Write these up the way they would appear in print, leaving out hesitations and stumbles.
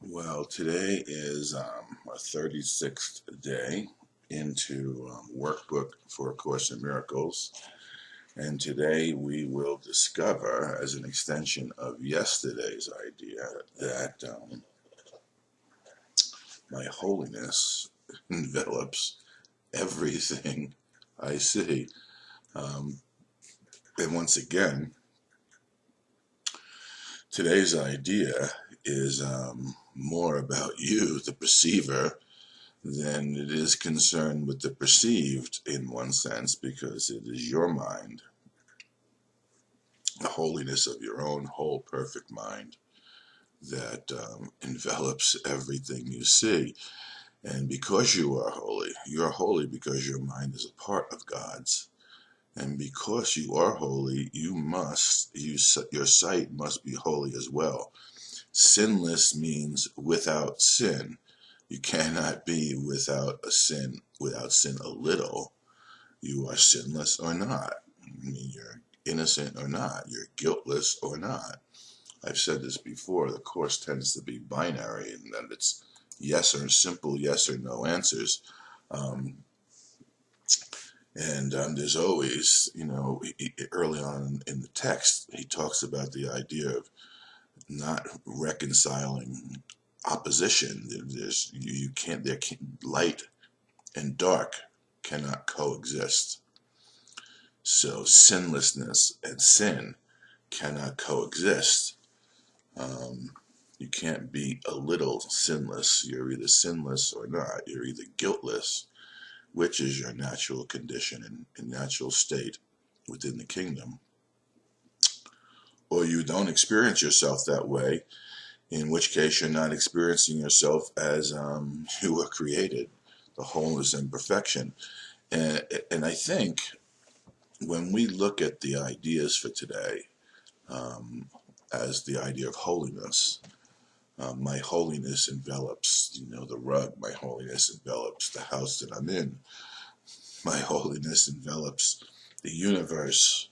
Well, today is our 36th day into Workbook for A Course in Miracles. And today we will discover, as an extension of yesterday's idea, that my holiness envelops everything I see. And once again, today's idea is more about you, the perceiver, than it is concerned with the perceived in one sense, because it is your mind, the holiness of your own whole perfect mind that envelops everything you see. And because you are holy, you're holy because your mind is a part of God's. And because you are holy, your sight must be holy as well. Sinless means without sin. You cannot be without sin a little. You are sinless or not. I mean, you're innocent or not. You're guiltless or not. I've said this before. The Course tends to be binary in that it's simple yes or no answers. There's always, early on in the text, he talks about the idea of not reconciling opposition. Light and dark cannot coexist. So sinlessness and sin cannot coexist. You can't be a little sinless. You're either sinless or not. You're either guiltless, which is your natural condition and natural state within the kingdom, or you don't experience yourself that way, in which case you're not experiencing yourself as you were created, the wholeness and perfection. And I think when we look at the ideas for today, as the idea of holiness, my holiness envelops, the rug. My holiness envelops the house that I'm in. My holiness envelops the universe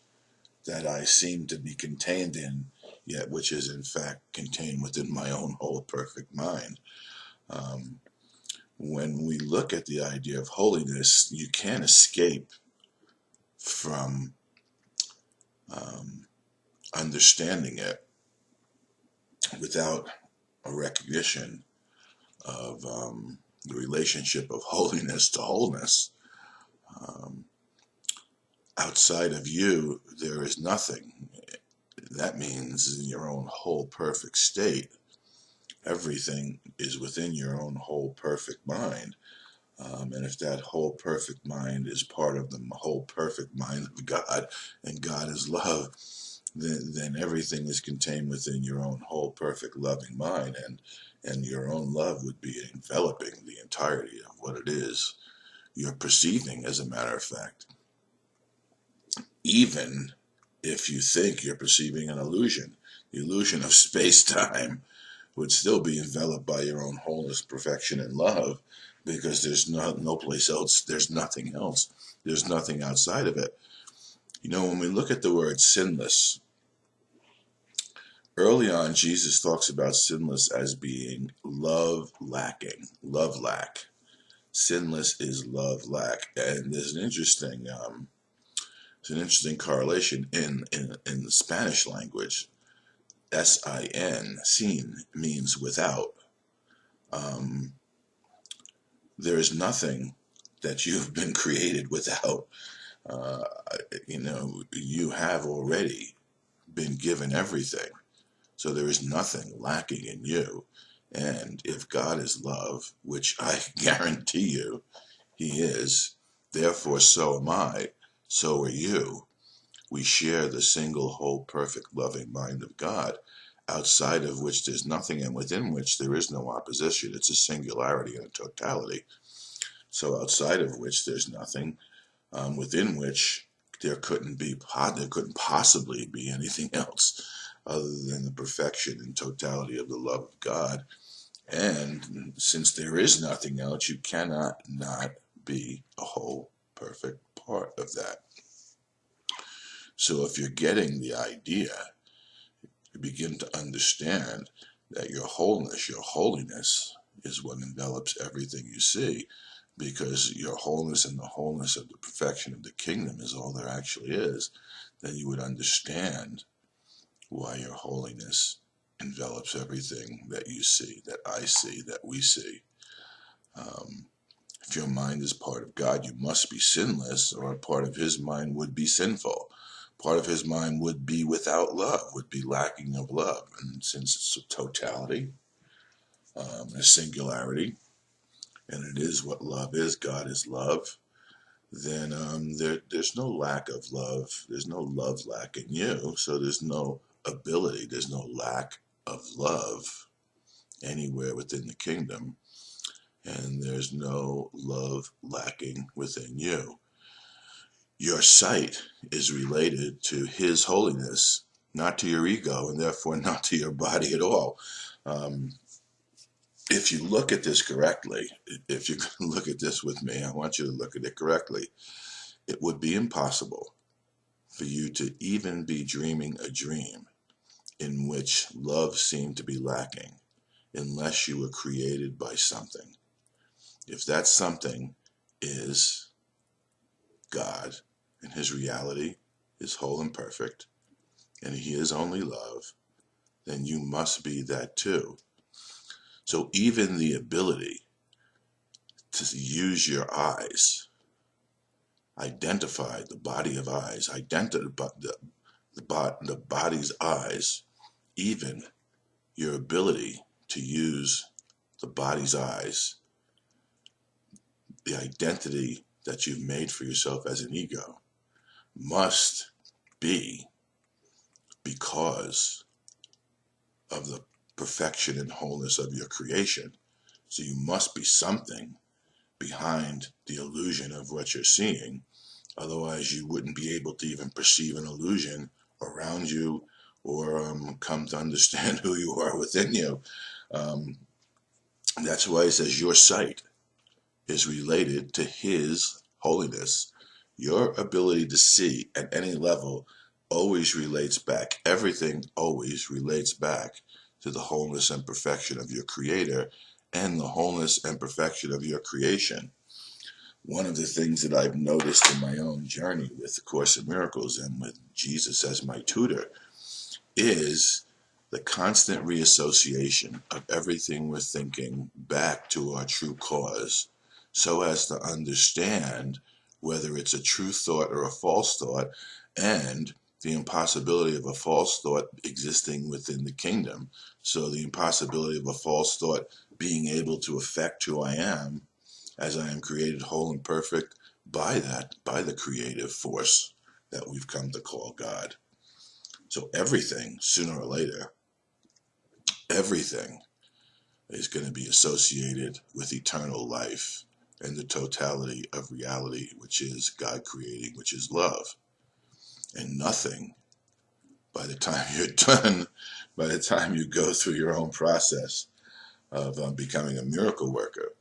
that I seem to be contained in, yet which is in fact contained within my own whole perfect mind. When we look at the idea of holiness, you can't escape from understanding it without a recognition of the relationship of holiness to wholeness. Outside of you, there is nothing. That means in your own whole perfect state, everything is within your own whole perfect mind. And if that whole perfect mind is part of the whole perfect mind of God, and God is love, then everything is contained within your own whole perfect loving mind, and your own love would be enveloping the entirety of what it is you're perceiving, as a matter of fact. Even if you think you're perceiving an illusion, the illusion of space-time would still be enveloped by your own wholeness, perfection, and love, because there's no place else, there's nothing else, there's nothing outside of it. When we look at the word sinless, early on, Jesus talks about sinless as being love lacking, love lack. Sinless is love lack, and there's an interesting correlation in the Spanish language. Sin means without. There is nothing that you've been created without. You have already been given everything. So there is nothing lacking in you. And if God is love, which I guarantee you he is, therefore so am I, so are you. We share the single, whole, perfect, loving mind of God, outside of which there's nothing and within which there is no opposition. It's a singularity and a totality. So outside of which there's nothing, within which there couldn't possibly be anything else other than the perfection and totality of the love of God. And since there is nothing else, you cannot not be a whole, perfect part of that. So if you're getting the idea, you begin to understand that your wholeness, your holiness, is what envelops everything you see, because your wholeness and the wholeness of the perfection of the kingdom is all there actually is, then you would understand why your holiness envelops everything that you see, that I see, that we see. If your mind is part of God, you must be sinless, or a part of his mind would be sinful. Part of his mind would be without love, would be lacking of love. And since it's a totality, a singularity, and it is what love is, God is love, then there's no lack of love. There's no love lack in you, so there's no ability, there's no lack of love anywhere within the kingdom, and there's no love lacking within you. Your sight is related to his holiness, not to your ego, and therefore not to your body at all. If you look at this correctly, if you look at this with me, I want you to look at it correctly. It would be impossible for you to even be dreaming a dream in which love seemed to be lacking unless you were created by something. If that something is God and his reality is whole and perfect and he is only love, then you must be that too. So even the ability to use your eyes, identify the body of eyes, identify the body's eyes, even your ability to use the body's eyes, the identity that you've made for yourself as an ego, must be because of the perfection and wholeness of your creation. So you must be something behind the illusion of what you're seeing. Otherwise, you wouldn't be able to even perceive an illusion around you or come to understand who you are within you. That's why it says your sight is related to his holiness. Your ability to see at any level always relates back. Everything always relates back to the wholeness and perfection of your creator and the wholeness and perfection of your creation. One of the things that I've noticed in my own journey with the Course in Miracles and with Jesus as my tutor is the constant reassociation of everything we're thinking back to our true cause, so as to understand whether it's a true thought or a false thought, and the impossibility of a false thought existing within the kingdom. So the impossibility of a false thought being able to affect who I am, as I am created whole and perfect by the creative force that we've come to call God. So everything, sooner or later, everything is going to be associated with eternal life and the totality of reality, which is God creating, which is love. And nothing, by the time you're done, by the time you go through your own process of becoming a miracle worker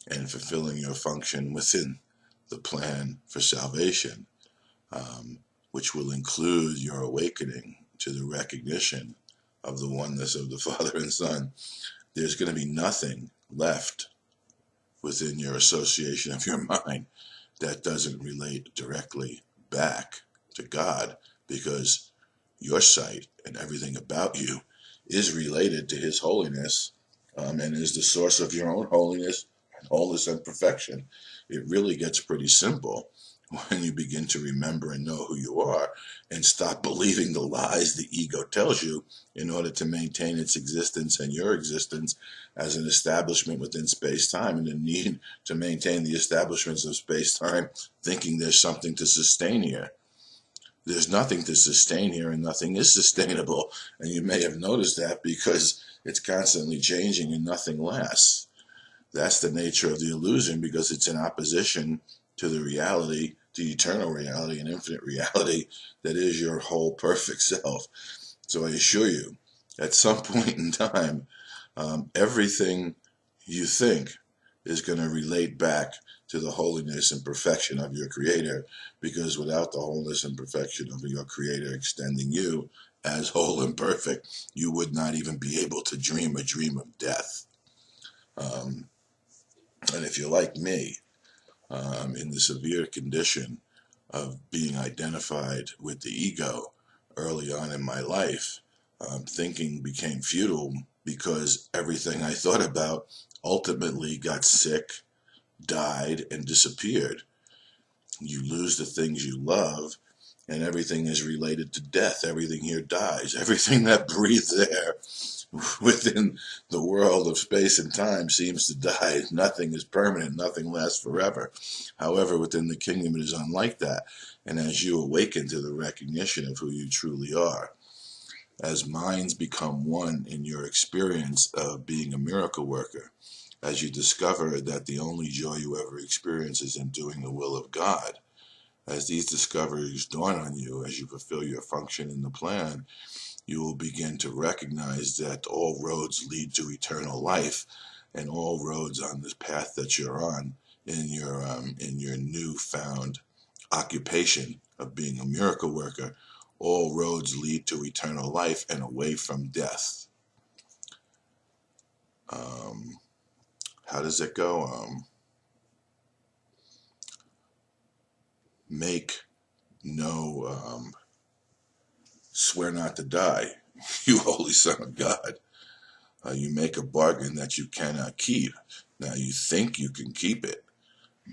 and fulfilling your function within the plan for salvation, which will include your awakening to the recognition of the oneness of the Father and Son, there's going to be nothing left within your association of your mind that doesn't relate directly back to God, because your sight and everything about you is related to his holiness, and is the source of your own holiness and perfection. It really gets pretty simple when you begin to remember and know who you are and stop believing the lies the ego tells you in order to maintain its existence and your existence as an establishment within space-time, and the need to maintain the establishments of space-time thinking there's something to sustain here. There's nothing to sustain here, and nothing is sustainable, and you may have noticed that because it's constantly changing and nothing lasts. That's the nature of the illusion, because it's in opposition to the reality, to eternal reality and infinite reality that is your whole perfect self. So I assure you, at some point in time, everything you think is going to relate back to the holiness and perfection of your creator, because without the wholeness and perfection of your creator extending you, as whole and perfect, you would not even be able to dream a dream of death. And if you're like me, in the severe condition of being identified with the ego early on in my life, thinking became futile because everything I thought about ultimately got sick, died, and disappeared. You lose the things you love, and everything is related to death. Everything here dies. Everything that breathes there within the world of space and time seems to die. Nothing is permanent. Nothing lasts forever. However, within the kingdom, it is unlike that. And as you awaken to the recognition of who you truly are, as minds become one in your experience of being a miracle worker, as you discover that the only joy you ever experience is in doing the will of God, as these discoveries dawn on you, as you fulfill your function in the plan, you will begin to recognize that all roads lead to eternal life, and all roads on this path that you're on in your newfound occupation of being a miracle worker, all roads lead to eternal life and away from death. How does it go? Swear not to die, you holy son of God. You make a bargain that you cannot keep. Now you think you can keep it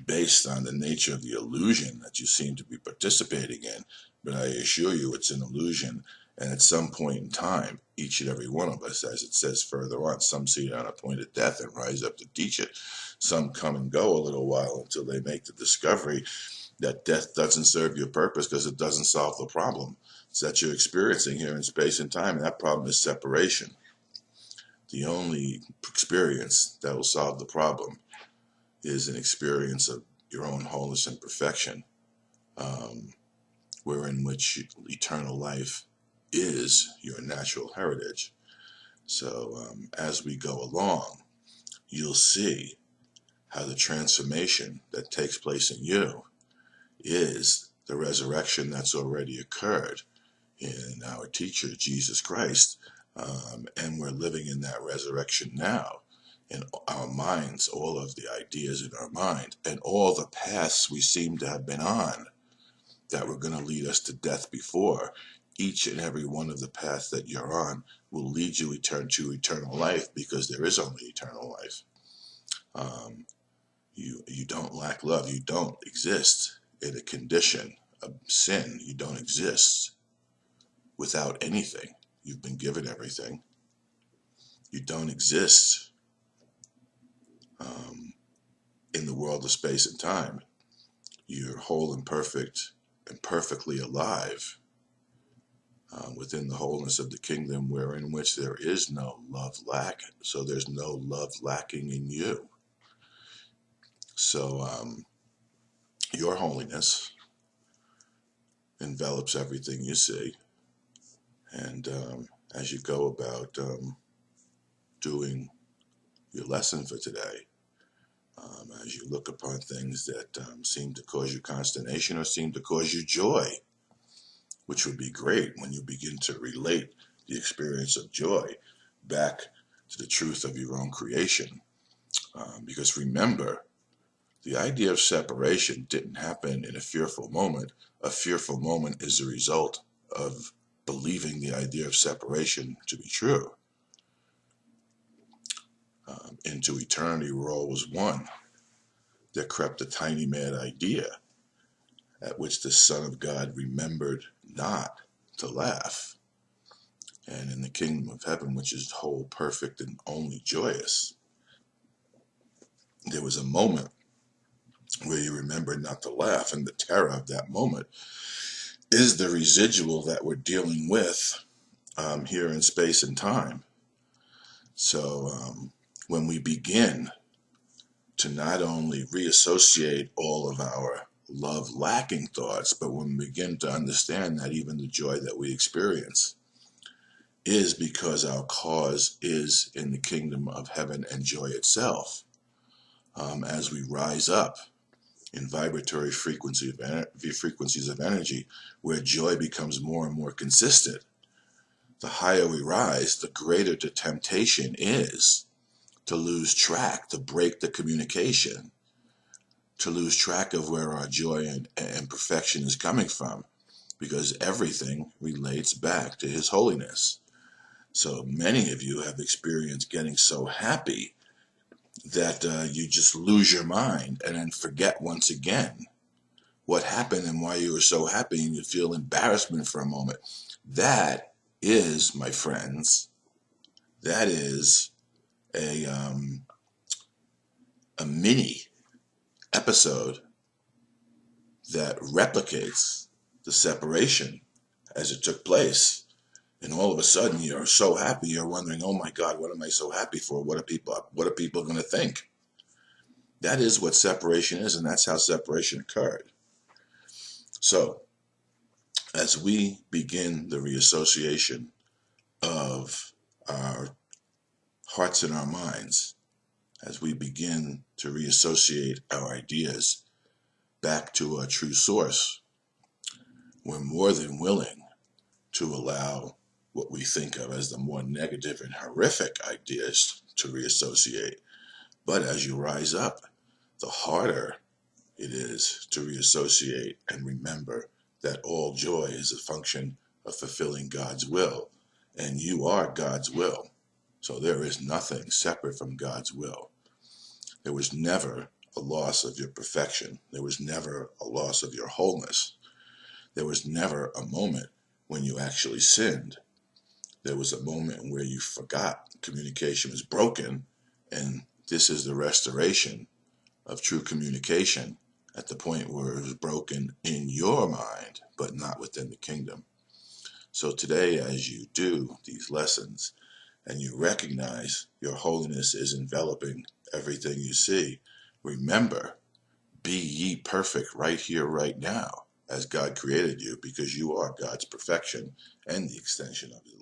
based on the nature of the illusion that you seem to be participating in, but I assure you it's an illusion. And at some point in time, each and every one of us, as it says further on, some see it on a point of death and rise up to teach it. Some come and go a little while until they make the discovery that death doesn't serve your purpose because it doesn't solve the problem that you're experiencing here in space and time. And that problem is separation. The only experience that will solve the problem is an experience of your own wholeness and perfection, wherein which eternal life is your natural heritage. So as we go along, you'll see how the transformation that takes place in you is the resurrection that's already occurred in our teacher, Jesus Christ, and we're living in that resurrection now. In our minds, all of the ideas in our mind, and all the paths we seem to have been on that were going to lead us to death before, each and every one of the paths that you're on will lead you to eternal life, because there is only eternal life. You don't lack love. You don't exist in a condition of sin. You don't exist without anything. You've been given everything. You don't exist in the world of space and time. You're whole and perfect and perfectly alive within the wholeness of the kingdom, wherein which there is no love lack. So there's no love lacking in you. So your holiness envelops everything you see. And as you go about doing your lesson for today, as you look upon things that seem to cause you consternation or seem to cause you joy, which would be great when you begin to relate the experience of joy back to the truth of your own creation. Because remember, the idea of separation didn't happen in a fearful moment. A fearful moment is a result of believing the idea of separation to be true. Into eternity, where all was one, there crept a tiny mad idea, at which the Son of God remembered not to laugh. And in the kingdom of heaven, which is whole, perfect, and only joyous, there was a moment where you remembered not to laugh, and the terror of that moment is the residual that we're dealing with here in space and time. So when we begin to not only reassociate all of our love lacking thoughts, but when we begin to understand that even the joy that we experience is because our cause is in the kingdom of heaven and joy itself, as we rise up in vibratory frequencies of energy, where joy becomes more and more consistent, the higher we rise, the greater the temptation is to lose track, to break the communication, to lose track of where our joy and perfection is coming from, because everything relates back to His holiness. So many of you have experienced getting so happy that you just lose your mind and then forget once again what happened and why you were so happy, and you feel embarrassment for a moment. That is, my friends, that is a mini episode that replicates the separation as it took place. And all of a sudden, you're so happy, you're wondering, oh my God, what am I so happy for? What are people going to think? That is what separation is, and that's how separation occurred. So, as we begin the reassociation of our hearts and our minds, as we begin to reassociate our ideas back to our true source, we're more than willing to allow what we think of as the more negative and horrific ideas to reassociate. But as you rise up, the harder it is to reassociate and remember that all joy is a function of fulfilling God's will, and you are God's will. So there is nothing separate from God's will. There was never a loss of your perfection. There was never a loss of your wholeness. There was never a moment when you actually sinned. There was a moment where you forgot communication was broken, and this is the restoration of true communication at the point where it was broken in your mind, but not within the kingdom. So today, as you do these lessons and you recognize your holiness is enveloping everything you see, remember, be ye perfect right here, right now, as God created you, because you are God's perfection and the extension of His